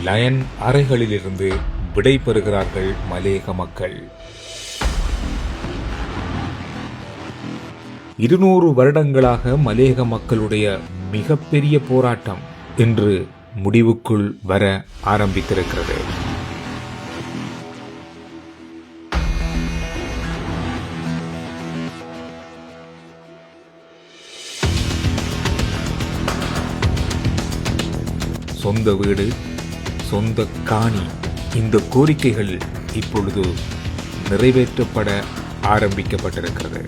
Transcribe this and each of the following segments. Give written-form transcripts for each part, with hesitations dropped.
Line அறைகளிலிருந்து விடை பெறுகிறார்கள் மலேக மக்கள். 200 வருடங்களாக மலேக மக்களுடைய மிகப்பெரிய போராட்டம் இன்று முடிவுக்குள் வர ஆரம்பித்திருக்கிறது. சொந்த வீடு, சொந்த காணி, இந்த கோரிக்கைகள் இப்பொழுது நிறைவேற்றப்பட ஆரம்பிக்கப்பட்டிருக்கிறது.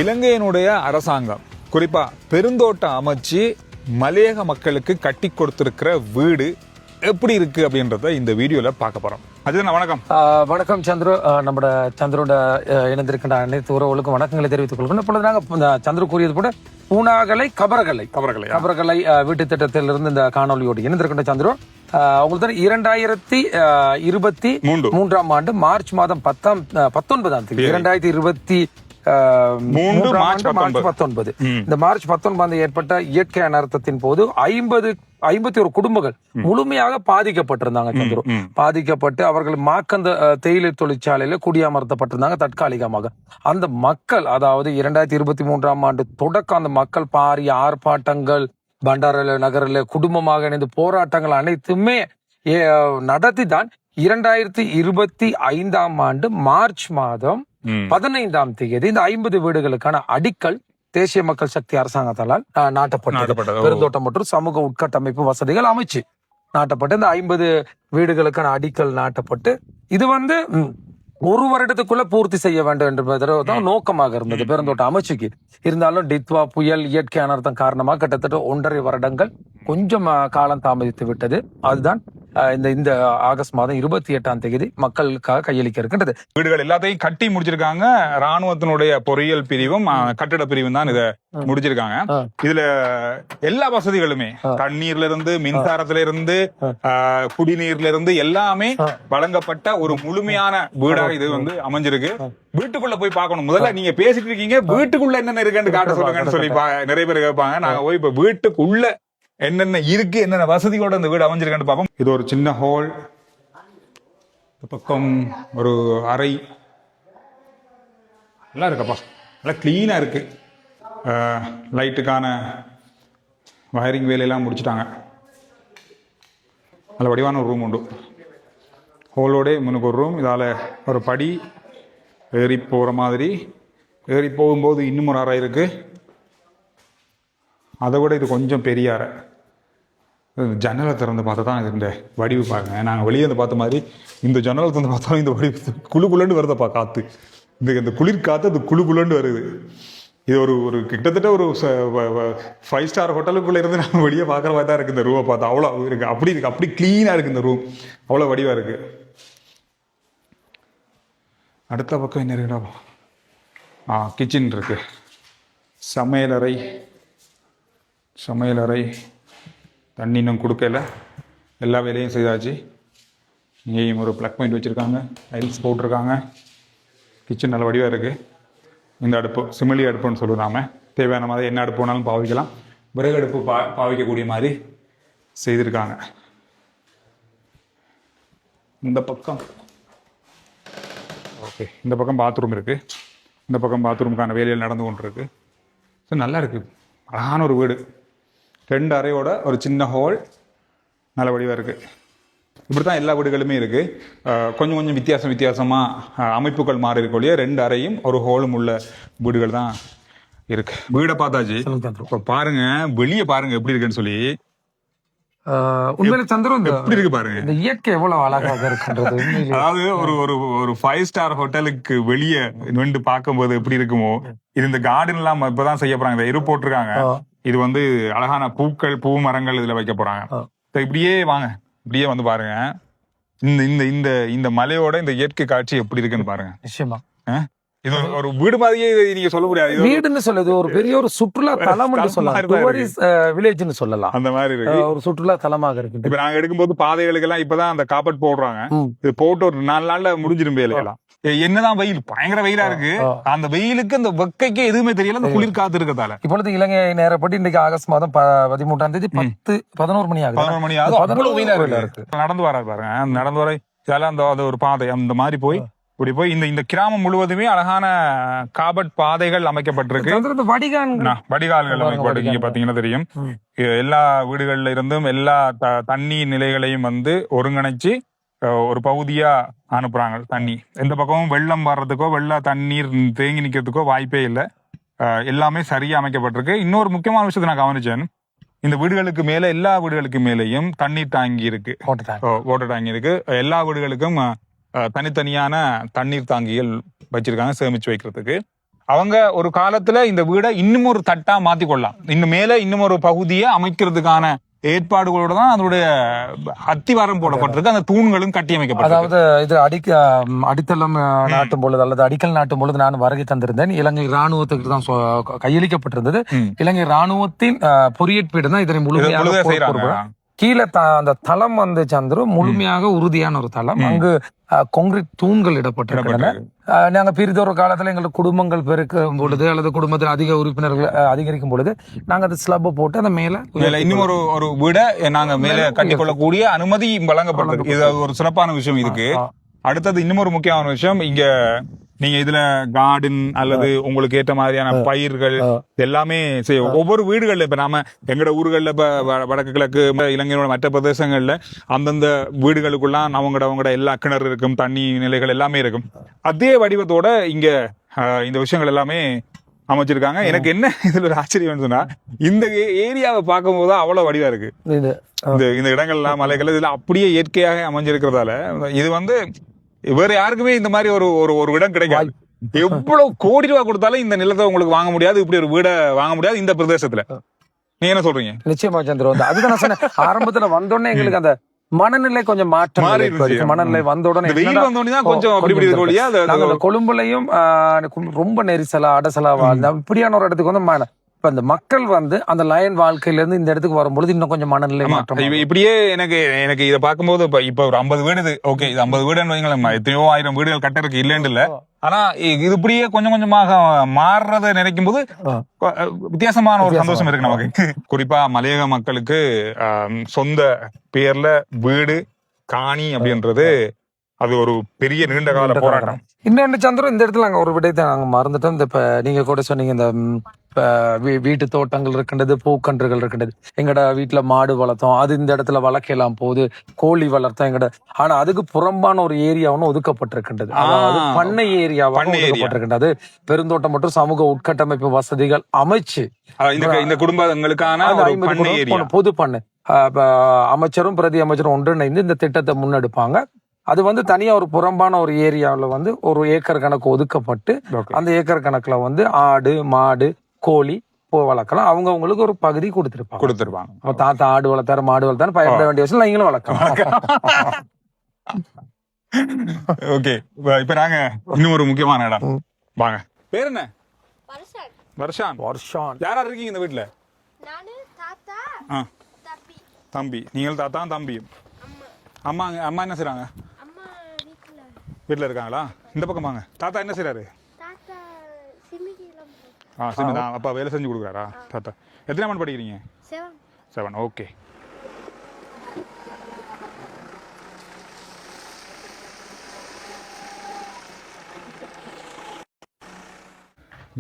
இலங்கையினுடைய அரசாங்கம் குறிப்பா பெருந்தோட்டம் அமைச்சு மலையக மக்களுக்கு கட்டி கொடுத்திருக்கிற வீடு எப்படி இருக்கு அப்படின்றத இந்த வீடியோல பார்க்க போறோம். அஜிதண்ணா வணக்கம். வணக்கம் சந்துரு. நம்ம சந்துரோட இணைந்திருக்கின்ற அனைத்து உறவுகளுக்கும் வணக்கங்களை தெரிவித்துக் கொள்கிறோம். இப்பொழுது நாங்கள் சந்துரு கூறியது கூட பூனாகலை கபரகலை வீட்டு திட்டத்திலிருந்து இந்த காணொலியோடு இணைந்திருக்கின்ற சந்துரு உங்களுக்கு 2023 ஆண்டு மார்ச் மாதம் 19ஆம் தேதி 2023 இந்த மார்ச் 19 ஏற்பட்ட இயற்கை அனர்த்தத்தின் போது 51 குடும்பங்கள் முழுமையாக பாதிக்கப்பட்டிருந்தாங்க சந்துரு. பாதிக்கப்பட்டு அவர்கள் மாக்கந்த தேயிலை தொழிற்சாலையில குடியமர்த்தப்பட்டிருந்தாங்க தற்காலிகமாக. அந்த மக்கள், அதாவது 2023 ஆண்டு தொடக்க அந்த மக்கள் பாரிய ஆர்ப்பாட்டங்கள், பண்டார நகரில் குடும்பமாக இணைந்து போராட்டங்கள் அனைத்துமே நடத்தி தான் 2025 ஆண்டு மார்ச் மாதம் 15ஆம் தேதி இந்த 50 வீடுகளுக்கான அடிக்கல் தேசிய மக்கள் சக்தி அரசாங்கத்தால் நாட்டப்பட்டது. பெருந்தோட்டம் மற்றும் சமூக உட்கட்டமைப்பு வசதிகள் அமைச்சு நாட்டப்பட்டு இந்த 50 வீடுகளுக்கான அடிக்கல் நாட்டப்பட்டு இது ஒரு வருடத்துக்குள்ள பூர்த்தி செய்ய வேண்டும் என்பதுதான் நோக்கமாக இருந்தது பெருந்தோட்ட அமைச்சுக்கு. இருந்தாலும் டித்வா புயல் இயற்கை அனர்த்தம் காரணமாக கிட்டத்தட்ட 1.5 வருடங்கள் கொஞ்சம் காலம் தாமதித்து விட்டது. அதுதான் இந்த ஆகஸ்ட் மாதம் 28ஆம் தேதி மக்களுக்காக கையளிக்க இருக்கின்றது. வீடுகள் எல்லாத்தையும் கட்டி முடிச்சிருக்காங்க. ராணுவத்தினுடைய பொறியியல் பிரிவும் கட்டிட பிரிவும் தான் இதை முடிச்சிருக்காங்க. இதுல எல்லா வசதிகளுமே தண்ணீர்ல இருந்து மின்சாரத்துல இருந்து குடிநீர்ல இருந்து எல்லாமே வழங்கப்பட்ட ஒரு முழுமையான வீடாக இது அமைஞ்சிருக்கு. வீட்டுக்குள்ள போய் பார்க்கணும். முதல்ல நீங்க பேசிட்டு இருக்கீங்க, வீட்டுக்குள்ள என்னென்ன இருக்குன்னு காட்ட சொல்லுங்கன்னு சொல்லி நிறைய பேர் கேட்பாங்க. நாங்க போய் இப்ப வீட்டுக்குள்ள என்னென்ன இருக்கு, என்னென்ன வசதியோட இந்த வீடு அமைஞ்சிருக்கான்னு பார்ப்போம். இது ஒரு சின்ன ஹால், பக்கம் ஒரு அறை, நல்லா இருக்கப்பா, நல்லா கிளீனா இருக்கு. லைட்டுக்கான வயரிங் வேலையெல்லாம் முடிச்சுட்டாங்க. நல்ல வடிவான ஒரு ரூம் உண்டு. ஹோலோட முன்னுக்கு ஒரு ரூம், இதால் ஒரு படி ஏறி போகிற மாதிரி. ஏறி போகும்போது இன்னும் ஒரு அறை இருக்கு. அதை விட இது கொஞ்சம் பெரிய அறை. ஜன்னலை திறந்து பார்த்தா தான் இந்த வடிவு பாருங்க. நாங்கள் வெளியே வந்து பார்த்த மாதிரி இந்த ஜன்னலை திறந்து பார்த்தாலும் இந்த வடிவு குழுக்குள்ளண்டு வருதப்பா காற்று. இந்த குளிர் காற்று அது குழுக்குள்ளண்டு வருது. இது ஒரு கிட்டத்தட்ட ஒரு 5 ஸ்டார் ஹோட்டலுக்குள்ளே இருந்து நம்ம வெளியே பார்க்குற மாதிரி தான் இருக்குது இந்த ரூமை பார்த்தா. அவ்வளோ இருக்கு, அப்படி கிளீனாக இருக்குது இந்த ரூம், அவ்வளோ வடிவாக இருக்கு. அடுத்த பக்கம் என்ன இருக்குடா? கிச்சன் இருக்கு, சமையலறை தண்ணி இன்னும் கொடுக்கல, எல்லா வேலையும் செய்தாச்சு. இங்கேயும் ஒரு ப்ளக் பாயிண்ட் வச்சுருக்காங்க, டைல்ஸ் போட்டிருக்காங்க. கிச்சன் நல்ல வடிவாக இருக்குது. இந்த அடுப்பு சிமிலி அடுப்புன்னு சொல்லுறாம, தேவையான மாதிரி என்ன அடுப்பு வேணாலும் பாவிக்கலாம். விறகு அடுப்பு பாவிக்கக்கூடிய மாதிரி செய்திருக்காங்க. இந்த பக்கம் இந்த பக்கம் பாத்ரூம் இருக்குது. இந்த பக்கம் பாத்ரூமுக்கான வேலையில் நடந்து கொண்டு இருக்கு. ஸோ நல்லா இருக்குது, அழகான ஒரு வீடு. 2 அறையோட ஒரு சின்ன ஹால், நல்ல வடிவாக இருக்குது. இப்படி தான் எல்லா வீடுகளுமே இருக்குது. கொஞ்சம் வித்தியாசமாக அமைப்புகள் மாறி இருக்கக்கூடிய 2 அறையும் ஒரு ஹாலும் உள்ள வீடுகள் தான் இருக்கு. வீடை பார்த்தாச்சு, இப்போ பாருங்க வெளியே பாருங்க எப்படி இருக்குன்னு சொல்லி. உண்மையில சந்திரன் எப்படி இருக்கு பாருங்க, இந்த இயற்கை எவ்வளவு அழகாக இருக்கின்றது. அதாவது ஒரு 5 ஸ்டார் ஹோட்டலுக்கு வெளியே நின்று பார்க்கும்போது எப்படி இருக்குமோ, இது இந்த கார்டன் எல்லாம் இப்பதான் செய்ய போறாங்க. இந்த போட்டிருக்காங்க. இது அழகான பூக்கள், பூ மரங்கள் இதுல வைக்க போறாங்க. இப்படியே வாங்க, இப்படியே வந்து பாருங்க இந்த இந்த இந்த இந்த மலையோட இந்த இயற்கை காட்சி எப்படி இருக்குன்னு பாருங்க. நிச்சயமா இது ஒரு வீடு மாதிரியே நீங்க சொல்ல முடியாது. வீடுன்னு சொல்லுது ஒரு பெரிய ஒரு சுற்றுலா தலம் என்று சொல்லலாம். டூரிஸ்ட் வில்லேஜ்னு சொல்லலாம். அந்த மாதிரி இருக்கு. ஒரு சுற்றுலா தலமாக இருக்கு. இப்ப நாங்க எடுக்கும்போது பாதைகளுக்கு எல்லாம் இப்பதான் அந்த காப்பட் போடுறாங்க. இது போட்டு ஒரு 4 நாள்ல முடிஞ்சிரும் வேலையெல்லாம். என்னதான் வெயில், பயங்கர வெயிலா இருக்கு. அந்த வெயிலுக்கு அந்த வெக்கைக்கு எதுவுமே தெரியல, அந்த குளிர் காத்து இருக்கதால. இப்பொழுது இலங்கை நேரப்படி இன்னைக்கு ஆகஸ்ட் மாதம் 13ஆம் தேதி 11 மணி ஆகுது. 11 மணி ஆகுது. நடந்து வராரு பாருங்க, நடந்து வர அந்த ஒரு பாதை அந்த மாதிரி போய் இப்படி போய் இந்த கிராமம் முழுவதுமே அழகான காபட் பாதைகள் அமைக்கப்பட்டிருக்கு. வடிகால்கள் அமைக்கப்பட்டிருக்கு. பாத்தீங்கன்னா தெரியும், எல்லா வீடுகள்ல இருந்தும் எல்லா தண்ணீர் நிலைகளையும் வந்து ஒருங்கிணைச்சு ஒரு பகுதியா அனுப்புறாங்க. தண்ணி எந்த பக்கமும் வெள்ளம் வர்றதுக்கோ வெள்ள தண்ணீர் தேங்கி நிக்கிறதுக்கோ வாய்ப்பே இல்லை. எல்லாமே சரியா அமைக்கப்பட்டிருக்கு. இன்னொரு முக்கியமான விஷயத்தை நான் கவனிச்சேன், இந்த வீடுகளுக்கு மேல எல்லா வீடுகளுக்கு மேலேயும் தண்ணீர் தாங்கி இருக்கு, வாட்டர் டேங்கி இருக்கு. எல்லா வீடுகளுக்கும் தனித்தனியான தண்ணீர் தாங்கிகள் வச்சிருக்காங்க சேமிச்சு வைக்கிறதுக்கு. அவங்க ஒரு காலத்துல இந்த வீடை இன்னும் ஒரு தட்டா மாத்திக்கொள்ளலாம், இன்னும் மேல இன்னும் ஒரு பகுதியை அமைக்கிறதுக்கான ஏற்பாடுகளோட தான் அதனுடைய அத்திவாரம் போடப்பட்டிருக்கு. அந்த தூண்களும் கட்டி அமைக்கப்பட்டிருக்கு. அதாவது இது அடித்தளம் நாட்டும் பொழுது அல்லது அடிக்கல் நாட்டும் பொழுது நான் வருகை தந்திருந்தேன். இலங்கை ராணுவத்துக்கு தான் கையளிக்கப்பட்டிருந்தது. இலங்கை ராணுவத்தின் பொறியேற்பீடு தான் இதனை முழுமையாக செய்யறாங்க. கீழே அந்த தளம் வந்து சந்திர முழுமையாக உறுதியான ஒரு தளம். அங்கு கான்கிரீட் தூண்கள் இடப்பட்டிருக்கின்றன. நாங்க பிரிதொரு காலத்துல எங்களுக்கு குடும்பங்கள் பெருக்கும் பொழுது அல்லது குடும்பத்தில் அதிக உறுப்பினர்கள் அதிகரிக்கும் பொழுது நாங்க அந்த ஸ்லப்பை போட்டு அந்த மேல இன்னும் ஒரு வீட நாங்க மேல கட்டிக்கொள்ளக்கூடிய அனுமதி வழங்கப்பட்டது. இது ஒரு சிறப்பான விஷயம். இதுக்கு அடுத்தது இன்னும் ஒரு முக்கியமான விஷயம், இங்க நீங்க இதுல கார்டன் அல்லது உங்களுக்கு ஏற்ற மாதிரியான பயிர்கள் எல்லாமே ஒவ்வொரு வீடுகள்ல இப்ப நாம எங்கட ஊர்கள்ல இப்ப வடக்கு கிழக்கு இலங்கையோட மற்ற பிரதேசங்கள்ல அந்தந்த வீடுகளுக்குள்ளாம் அவங்கட எல்லா கிணறு இருக்கும், தண்ணி நிலைகள் எல்லாமே இருக்கும். அதே வடிவத்தோட இங்க இந்த விஷயங்கள் எல்லாமே அமைச்சிருக்காங்க. எனக்கு என்ன இதுல ஒரு ஆச்சரியம் சொன்னா, இந்த ஏரியாவை பார்க்கும் போது அவ்வளவு வடிவா இருக்கு. இந்த இடங்கள்லாம் மலைகள் இதுல அப்படியே இயற்கையாக அமைஞ்சிருக்கிறதால இது வந்து வேற யாருக்குமே இந்த மாதிரி ஒரு இடம் கிடைக்காது. எவ்வளவு கோடி ரூபாய் கொடுத்தாலும் இந்த நிலத்தை உங்களுக்கு வாங்க முடியாது, இப்படி ஒரு வீடை வாங்க முடியாது இந்த பிரதேசத்துல. நீங்க என்ன சொல்றீங்க? நிச்சயமா சந்திர, அதுதான் நான் சொன்னேன். ஆரம்பத்துல வந்தோடனே எங்களுக்கு அந்த மனநிலை கொஞ்சம் மாற்றம். மனநிலை வந்த உடனே கொஞ்சம் கொழும்புலையும் ரொம்ப நெரிசலா அடசலா வாழ்ந்தா இப்படியான ஒரு இடத்துக்கு வந்து இப்ப இந்த மக்கள் வந்து அந்த லயன் வாழ்க்கையில இருந்து இந்த இடத்துக்கு வரும்பொழுது இன்னும் கொஞ்சம் மனநிலை மாற்றம். இப்படியே எனக்கு இதை பார்க்கும்போது இப்ப ஒரு 50 வீடு, ஓகே இது 50 வீடுன்னு வைங்களேன், எத்தனையோ 1000 வீடுகள் கட்டறதுக்கு இல்லைன்னு இல்ல. ஆனா இது இப்படியே கொஞ்சம் கொஞ்சமாக மாறுறத நினைக்கும் போது வித்தியாசமான ஒரு சந்தோஷம் இருக்கு நமக்கு. குறிப்பா மலையக மக்களுக்கு சொந்த பேர்ல வீடு காணி அப்படின்றது அது ஒரு பெரிய நீண்ட கால போராட்டம். இன்னொன்னு சந்திரம், இந்த இடத்துல நாங்க ஒரு விடயத்தை நாங்க மறந்துட்டோம். இந்த இப்ப நீங்க கூட சொன்னீங்க, இந்த வீட்டு தோட்டங்கள் இருக்கின்றது, பூக்கன்றுகள் இருக்கின்றது. எங்கட வீட்டுல மாடு வளர்த்தோம், அது இந்த இடத்துல வளர்க்கலாம் போகுது, கோழி வளர்த்தோம் எங்கட. ஆனா அதுக்கு புறம்பான ஒரு ஏரியா ஒண்ணு ஒதுக்கப்பட்டிருக்கின்றது, அதாவது பண்ணை ஏரியாவாக ஒதுக்கப்பட்டிருக்கின்றது. பெருந்தோட்டம் மற்றும் சமூக உட்கட்டமைப்பு வசதிகள் அமைச்சு இந்த குடும்பங்களுக்கான பொது பண்ணை அமைச்சரும் பிரதி அமைச்சரும் ஒன்றிணைந்து இந்த திட்டத்தை முன்னெடுப்பாங்க. அது வந்து தனியா ஒரு புறம்பான ஒரு ஏரியாவில வந்து ஒரு ஏக்கர் கணக்கு ஒதுக்கப்பட்டு அந்த ஏக்கர் கணக்குல வந்து ஆடு மாடு கோழி வளர்க்கலாம். அவங்களுக்கு ஒரு பகுதி கொடுத்திருப்பாங்க. தாத்தா ஆடு வளர்த்தாரு மாடு வளர்த்தாரு பயப்பட வேண்டிய விஷயம் நீங்களும் வளர்க்கலாம். ஓகே, இப்ப நாங்க இன்னும் ஒரு முக்கியமான இடம் வாங்க. பேர் என்ன? வர்ஷான். யாரா இருக்கீங்க இந்த வீட்டுல? தம்பி. நீங்கள் தாத்தா தம்பியும். அம்மா என்ன செய்றாங்க? வீட்டுல இருக்காங்களா? இந்த பக்கம் வாங்க. தாத்தா என்ன செய்றாரு? அப்பா வேலை செஞ்சு கொடுக்குறாரா தாத்தா? எத்தனை மணி படிக்கிறீங்க? 7. ஓகே.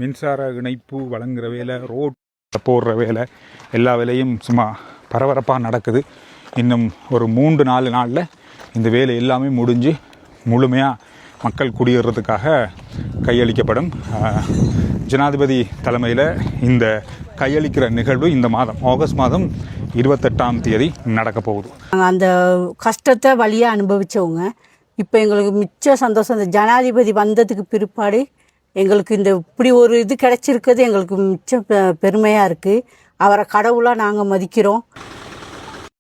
மின்சார இணைப்பு வழங்குற வேலை, ரோட் போடுற வேலை, எல்லா வேலையும் சும்மா பரபரப்பாக நடக்குது. இன்னும் ஒரு 3-4 நாளில் இந்த வேலை எல்லாமே முடிஞ்சு முழுமையாக மக்கள் குடியேறதுக்காக கையளிக்கப்படும். ஜனாதிபதி தலைமையில் இந்த கையளிக்கிற நிகழ்வு இந்த மாதம் ஆகஸ்ட் மாதம் 28ஆம் தேதி நடக்க போகுது. அந்த கஷ்டத்தை வழியாக அனுபவித்தவங்க இப்போ எங்களுக்கு மிச்ச சந்தோஷம். இந்த ஜனாதிபதி வந்ததுக்கு பிற்பாடு எங்களுக்கு இந்த இப்படி ஒரு இது கிடைச்சிருக்கிறது எங்களுக்கு மிச்ச பெருமையாக இருக்குது. அவரை கடவுளாக நாங்கள் மதிக்கிறோம்.